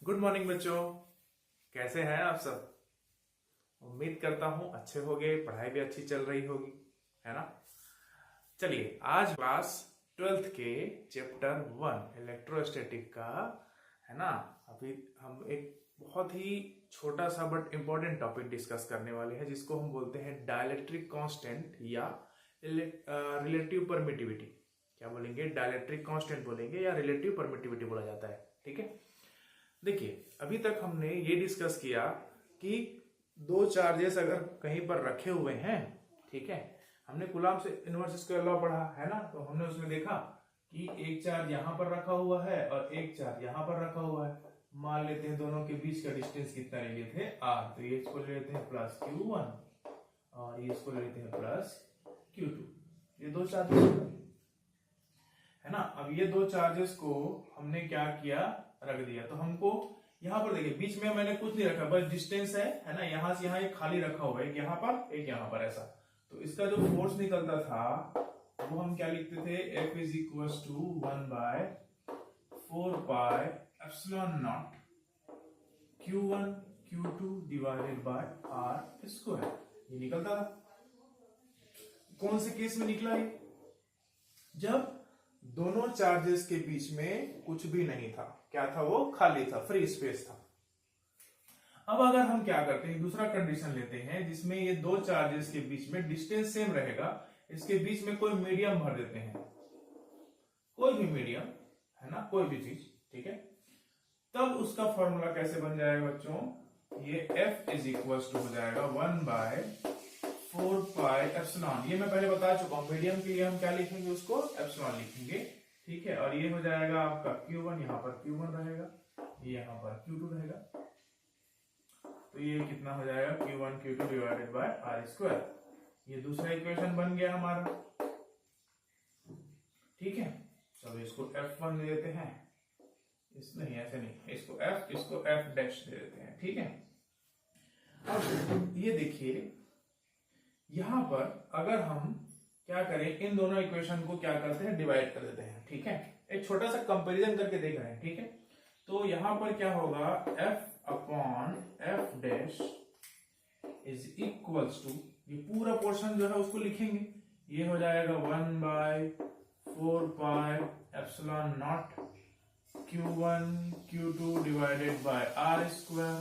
Good morning बच्चों, कैसे हैं आप सब। उम्मीद करता हूं अच्छे होंगे, पढ़ाई भी अच्छी चल रही होगी, है ना। चलिए, आज क्लास 12th के चैप्टर 1 इलेक्ट्रोस्टैटिक का, है ना। अभी हम एक बहुत ही छोटा सा बट इंपॉर्टेंट टॉपिक डिस्कस करने वाले हैं, जिसको हम बोलते हैं डाइलेक्ट्रिक कांस्टेंट या रिलेटिव परमिटिविटी। क्या बोलेंगे? डाइलेक्ट्रिक कांस्टेंट बोलेंगे या रिलेटिव परमिटिविटी बोला जाता है। ठीक है, देखिए अभी तक हमने ये डिस्कस किया कि दो चार्जेस अगर कहीं पर रखे हुए हैं, ठीक है, हमने कूलम्ब से इनवर्स स्क्वायर लॉ पढ़ा है ना, तो हमने उसमें देखा कि एक चार्ज यहां पर रखा हुआ है और एक चार्ज यहां पर रखा हुआ है। मान लेते हैं दोनों के बीच का डिस्टेंस कितना ले लेते हैं, r, तो ये इसको ले लेते हैं प्लस q1 और ये इसको ले लेते हैं प्लस q2। ये दो चार्जेस है ना। अब ये दो चार्जेस को हमने क्या किया, रख दिया। तो हमको यहाँ पर देखिए बीच में मैंने कुछ नहीं रखा, बस डिस्टेंस है ना। यहां से यहाँ एक खाली रखा हुआ है, एक यहाँ पर एक यहाँ पर, ऐसा। तो इसका जो फोर्स निकलता था वो हम क्या लिखते थे, F is equal to 1/4 pi epsilon nought Q1 Q2 divided by R square. ये निकलता था। कौन से केस में निकला ये? जब दोनों चार्जेस के बीच में कुछ भी नहीं था। क्या था वो? खाली था, फ्री स्पेस था। अब अगर हम क्या करते हैं, दूसरा कंडीशन लेते हैं जिसमें ये दो चार्जेस के बीच में डिस्टेंस सेम रहेगा, इसके बीच में कोई मीडियम भर देते हैं, कोई भी मीडियम, है ना, कोई भी चीज, ठीक है। तब उसका फॉर्मूला कैसे बन जाएगा बच्चों, ये F इज इक्वल टू हो जाएगा 1/4 पाई एप्सिलॉन। ये मैं पहले बता चुका हूं, मीडियम के लिए हम क्या लिखेंगे, उसको एप्सिलॉन लिखेंगे, ठीक है। और ये हो जाएगा आपका Q1, यहाँ पर Q1 रहेगा, ये यहाँ पर Q2 रहेगा। तो ये कितना हो जाएगा, Q1 Q2 divided by R square. ये दूसरा इक्वेशन बन गया हमारा, ठीक है। चलो इसको F1 दे देते हैं, इस नहीं ऐसे नहीं, इसको F, इसको F डैश दे देते हैं, ठीक है। अब ये देखिए यहां पर अगर हम क्या करें, इन दोनों इक्वेशन को क्या करते हैं, डिवाइड कर देते हैं, ठीक है। एक छोटा सा कंपैरिजन करके देख रहे हैं, ठीक है। तो यहां पर क्या होगा, F upon F dash is equals to, ये पूरा पोर्शन जो है उसको लिखेंगे, ये हो जाएगा 1/4 pi epsilon nought Q1 Q2 divided by R square.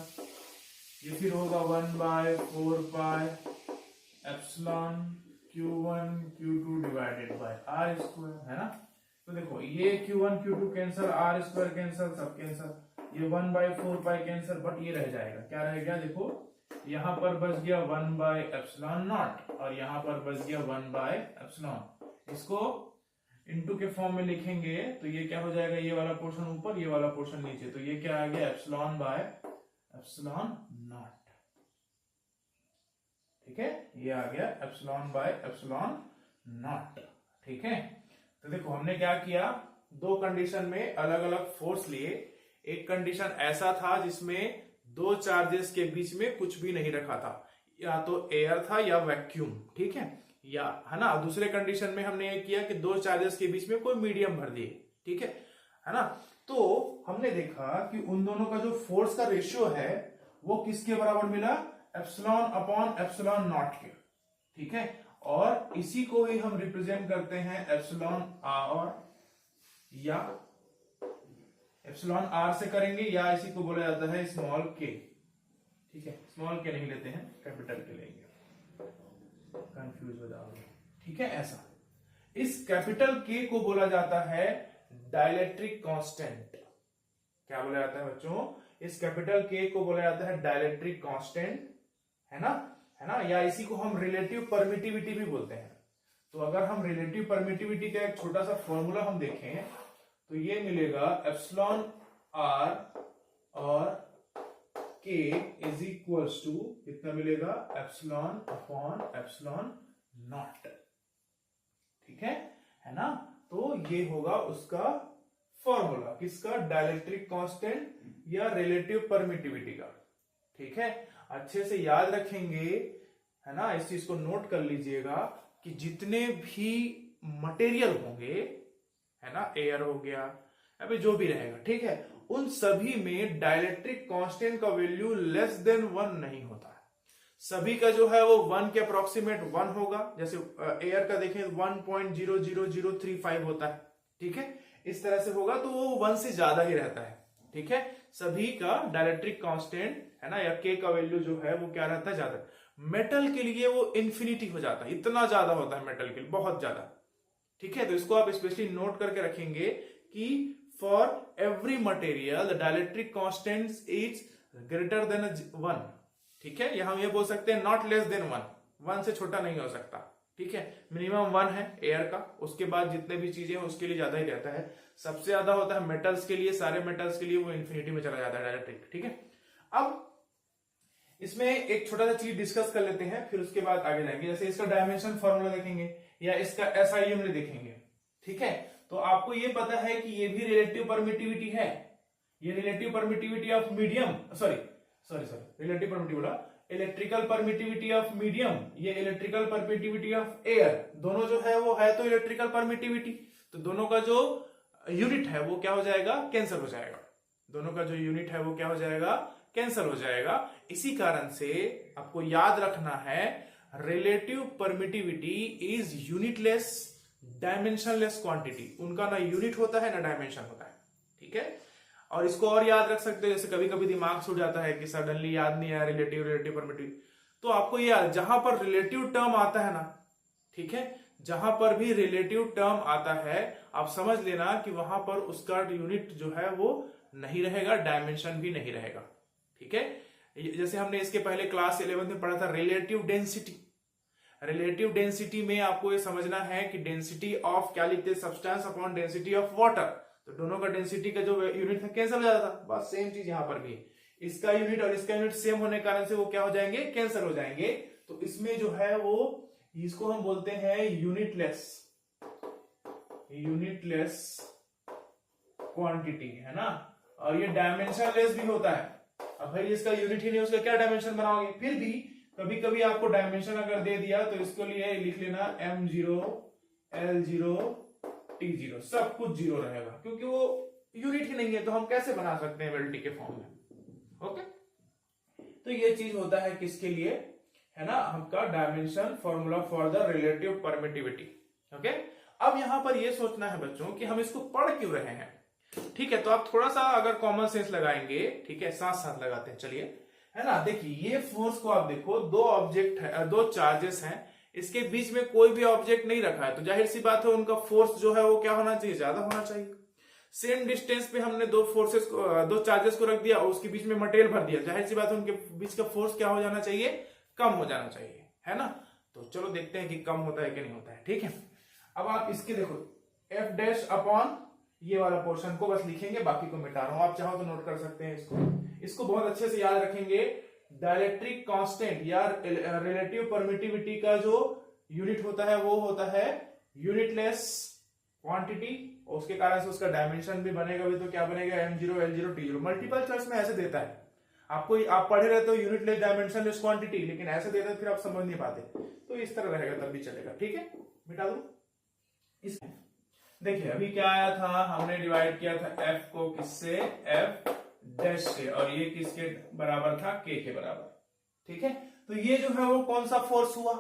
ये फिर होगा 1/4 pi epsilon Q1 Q2 divided by R square, है ना। तो देखो ये Q1 Q2 cancer, R square cancer, सब कैंसर, ये 1/4 पाई कैंसर, बट ये रह जाएगा, क्या रह गया, देखो यहां पर बच गया 1/एप्सिलॉन नॉट और यहां पर बच गया 1/एप्सिलॉन। इसको इनटू के फॉर्म में लिखेंगे तो ये क्या हो जाएगा, ये वाला पोर्शन ऊपर, ये वाला पोर्शन नीचे, तो ये क्या आ गया, एप्सिलॉन बाय एप्सिलॉन नॉट, ठीक है। ये आ गया एप्सिलॉन बाय एप्सिलॉन नॉट, ठीक है। तो देखो हमने क्या किया, दो कंडीशन में अलग अलग फोर्स लिए। एक कंडीशन ऐसा था जिसमें दो चार्जेस के बीच में कुछ भी नहीं रखा था, या तो एयर था या वैक्यूम, ठीक है, या, है ना। दूसरे कंडीशन में हमने ये किया कि दो चार्जेस के बीच में कोई मीडियम भर दिए, ठीक है ना। तो हमने देखा कि उन दोनों का जो फोर्स का रेशियो है वो किसके बराबर मिला, एप्सिलॉन अपॉन एप्सिलॉन नॉट के, ठीक है। और इसी को ही हम रिप्रेजेंट करते हैं एप्सिलॉन आर, या एप्सिलॉन आर से करेंगे, या इसी को बोला जाता है स्मॉल के, ठीक है। स्मॉल के नहीं लेते हैं, कैपिटल के लेंगे, कंफ्यूज हो जाओगे, ठीक है। ऐसा इस कैपिटल के को बोला जाता है डाइलेक्ट्रिक कांस्टेंट। क्या बोला जाता है बच्चों, इस कैपिटल के को बोला जाता है डाइलेक्ट्रिक कांस्टेंट, है ना, या इसी को हम रिलेटिव परमिटिविटी भी बोलते हैं। तो अगर हम रिलेटिव परमिटिविटी का एक छोटा सा फॉर्मूला हम देखें तो ये मिलेगा एप्सिलॉन आर और के इज इक्वल्स टू कितना मिलेगा, एप्सिलॉन अपॉन एप्सिलॉन नॉट, ठीक है ना। तो ये होगा उसका फॉर्मूला, किसका, डाइलेक्ट्रिक कांस्टेंट या रिलेटिव परमिटिविटी का, ठीक है। अच्छे से याद रखेंगे, है ना, इस चीज को नोट कर लीजिएगा कि जितने भी मटेरियल होंगे, है ना, एयर हो गया अभी जो भी रहेगा, ठीक है, उन सभी में डाइलेक्ट्रिक कांस्टेंट का वैल्यू लेस देन 1 नहीं होता है। सभी का जो है वो 1 के अप्रोक्सीमेट 1 होगा। जैसे एयर का देखें 1.00035 होता है, ठीक है, इस तरह से होगा, तो वो 1 से ज्यादा ही रहता है, ठीक है। सभी का डाइलेक्ट्रिक कांस्टेंट है ना, या के का वैल्यू जो है वो क्या रहता है, ज्यादा। मेटल के लिए वो इन्फिनिटी हो जाता है, इतना ज्यादा होता है मेटल के लिए, बहुत ज्यादा, ठीक है। तो इसको आप स्पेशली नोट करके रखेंगे कि for every material the dielectric constant is greater than 1, ठीक है। यहां हम ये बोल सकते हैं नॉट लेस देन 1 से छोटा नहीं हो सकता, ठीक है। मिनिमम 1 है एयर का, उसके बाद जितने भी चीजें हैं उसके लिए ज्यादा ही रहता है। सबसे ज्यादा होता है मेटल्स के लिए, सारे मेटल्स के लिए वो इन्फिनिटी में चला जाता है डाइलेक्ट्रिक, ठीक है। अब इसमें एक छोटा सा चीज डिस्कस कर लेते हैं, फिर उसके बाद आगे जाएंगे। जैसे इसका डायमेंशन फॉर्मूला देखेंगे या इसका एसआई यूनिट देखेंगे, ठीक है। तो आपको ये पता है कि ये भी रिलेटिव परमिटिविटी है, ये relative permittivity of medium, sorry relative permittivity बोला, इलेक्ट्रिकल परमिटिविटी ऑफ मीडियम, ये इलेक्ट्रिकल परमिटिविटी ऑफ एयर, दोनों जो है वो है तो इलेक्ट्रिकल परमिटिविटी, तो दोनों का जो यूनिट है वो क्या हो जाएगा, कैंसिल हो जाएगा। दोनों का जो यूनिट है वो क्या हो जाएगा, कैंसिल हो जाएगा। इसी कारण से आपको याद रखना है relative permittivity is unitless dimensionless quantity. उनका ना यूनिट होता है ना डायमेंशन होता है, ठीक है। और इसको और याद रख सकते हो, जैसे कभी कभी दिमाग छूट जाता है कि सडनली याद नहीं आया रिलेटिव परमिटिव, तो आपको याद, जहां पर रिलेटिव टर्म आता है ना, ठीक है, जहां पर भी रिलेटिव टर्म आता है आप समझ लेना कि वहां पर उसका यूनिट जो है वो नहीं रहेगा, डायमेंशन भी नहीं रहेगा, ठीक है। जैसे हमने इसके पहले क्लास 11 में पढ़ा था रिलेटिव डेंसिटी। रिलेटिव डेंसिटी में आपको ये समझना है कि डेंसिटी ऑफ क्या लिखते हैं, substance upon density of water, तो दोनों का डेंसिटी का जो यूनिट था कैंसिल हो जाता था, बस सेम चीज यहां पर भी है। इसका यूनिट और इसका यूनिट सेम होने के कारण से वो क्या हो जाएंगे, कैंसिल हो जाएंगे। तो इसमें जो है वो, इसको हम बोलते हैं यूनिटलेस क्वांटिटी, है ना। और ये डायमेंशनलेस भी होता है। अब भाई इसका यूनिट ही नहीं, उसका क्या डायमेंशन बनाओगे। फिर भी कभी कभी आपको डायमेंशन अगर दे दिया तो इसको लिए लिख लेना m0 l0 t0, सब कुछ 0 रहेगा, क्योंकि वो यूनिट ही नहीं है, तो हम कैसे बना सकते हैं वेल्टी के फॉर्म में। ओके, तो ये चीज होता है किसके लिए, है ना, हमका dimension formula for the relative permittivity. Okay, अब यहां पर ये सोचना है बच्चों कि हम इसको पढ़ क्यों रहे हैं, ठीक है। तो आप थोड़ा सा अगर कॉमन सेंस लगाएंगे, ठीक है, साथ साथ लगाते हैं, चलिए, है ना। देखिए ये फोर्स को आप देखो, दो ऑब्जेक्ट है, दो चार्जेस हैं, इसके बीच में कोई भी ऑब्जेक्ट नहीं रखा है, तो जाहिर सी बात है उनका फोर्स जो है वो क्या होना चाहिए, ज्यादा होना चाहिए। सेम डिस्टेंस पे हमने दो फोर्सेस को, दो चार्जेस को रख दिया और उसके बीच में मटेरियल भर दिया, जाहिर सी बात है उनके बीच का फोर्स क्या हो जाना चाहिए, कम हो जाना चाहिए, है ना। तो चलो देखते हैं कि कम होता है कि नहीं होता है, ठीक है। अब आप इसके देखो एफ डैश अपॉन ये वाला पोर्शन को बस लिखेंगे, बाकी को मिटा रहा हूं, आप चाहो तो नोट कर सकते हैं इसको बहुत अच्छे से याद रखेंगे। डाइलेक्ट्रिक कांस्टेंट या रिलेटिव परमिटिविटी का जो यूनिट होता है वो होता है यूनिटलेस क्वांटिटी, और उसके कारण से उसका डायमेंशन भी बनेगा भी, तो क्या बनेगा m0 l0 t0। Multiple choice में ऐसे देता है आपको, आप पढ़े रहते हो यूनिटलेस डायमेंशनलेस क्वांटिटी, लेकिन ऐसे देता है फिर आप समझ नहीं पाते, तो इस तरह रहेगा तब भी चलेगा, ठीक है। मिटा दो इसमें। देखिए अभी क्या आया था, हमने डिवाइड किया था f को किससे, f डैश से, और ये किसके बराबर था, k के बराबर, ठीक है। तो ये जो है वो कौन सा फोर्स हुआ,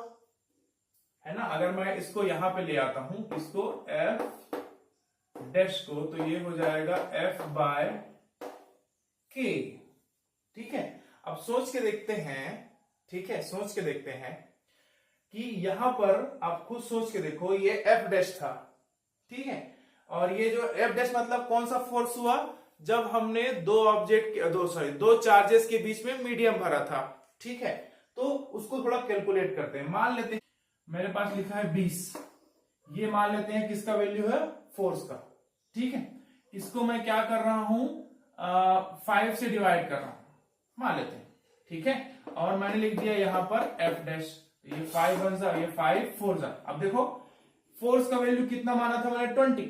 है ना। अगर मैं इसको यहां पे ले आता हूं, इसको f डैश को, तो ये हो जाएगा f बाय k, ठीक है। अब सोच के देखते हैं, ठीक है, सोच के देखते हैं कि यहां पर आप खुद सोच के देखो, ये f डैश था, ठीक है, और ये जो f डैश मतलब कौन सा फोर्स हुआ, जब हमने दो चार्जेस के बीच में मीडियम भरा था, ठीक है। तो उसको थोड़ा कैलकुलेट करते हैं। मान लेते हैं मेरे पास लिखा है 20, ये मान लेते हैं किसका वैल्यू है, फोर्स का, ठीक है। इसको मैं क्या कर रहा हूं, 5 से डिवाइड कर रहा हूं, मान लेते हैं, ठीक है। और मैंने लिख दिया यहां पर f डैश, ये 5 1 जा, ये 5 4 जा। अब देखो फोर्स का वैल्यू कितना माना था मैंने, 20,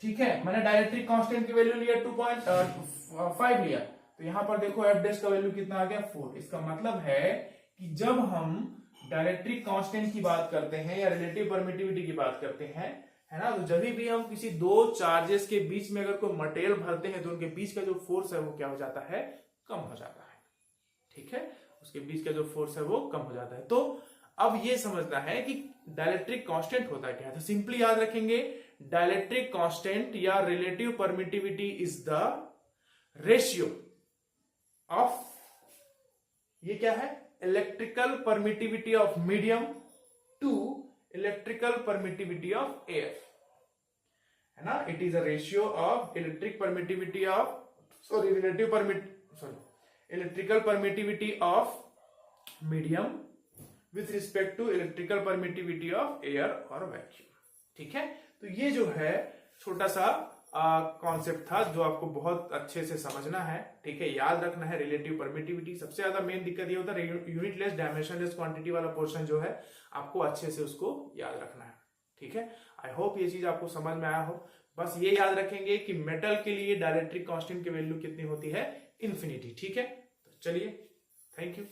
ठीक है। मैंने डाइलेक्ट्रिक कांस्टेंट की वैल्यू लिया 2.5 लिया, तो यहां पर देखो f डैश का वैल्यू कितना आ गया, 4। इसका मतलब है कि जब हम डाइलेक्ट्रिक कांस्टेंट की बात करते हैं या रिलेटिव परमिटिविटी की बात करते हैं, है ना। तो जब भी हम किसी दो चार्जेस के बीच में अगर कोई मटेरियल भरते हैं तो उनके बीच का जो फोर्स है वो क्या हो जाता है, कम हो जाता है। ठीक है, उसके बीच का जो फोर्स है वो कम हो जाता है। तो अब ये समझना है कि डाइलेक्ट्रिक कांस्टेंट होता क्या है। तो सिंपली याद रखेंगे, डाइलेक्ट्रिक कांस्टेंट या relative permittivity is the ratio of, ये क्या है, electrical permittivity of medium to electrical permittivity of air, है ना। It is a ratio of electric permittivity of electrical permittivity of medium with respect to electrical permittivity of air और vacuum. ठीक है, तो ये जो है छोटा सा कॉन्सेप्ट था जो आपको बहुत अच्छे से समझना है। ठीक है, याद रखना है रिलेटिव परमिटिविटी। सबसे ज्यादा मेन दिक्कत ये होता है यूनिटलेस डायमेंशनलेस क्वांटिटी वाला पोर्शन जो है आपको अच्छे से उसको याद रखना है। ठीक है, आई होप ये चीज आपको समझ में आया हो। बस ये याद रखेंगे कि मेटल के लिए डाइलेक्ट्रिक कांस्टेंट की वैल्यू कितनी होती है, इन्फिनिटी। ठीक है, तो चलिए, थैंक यू।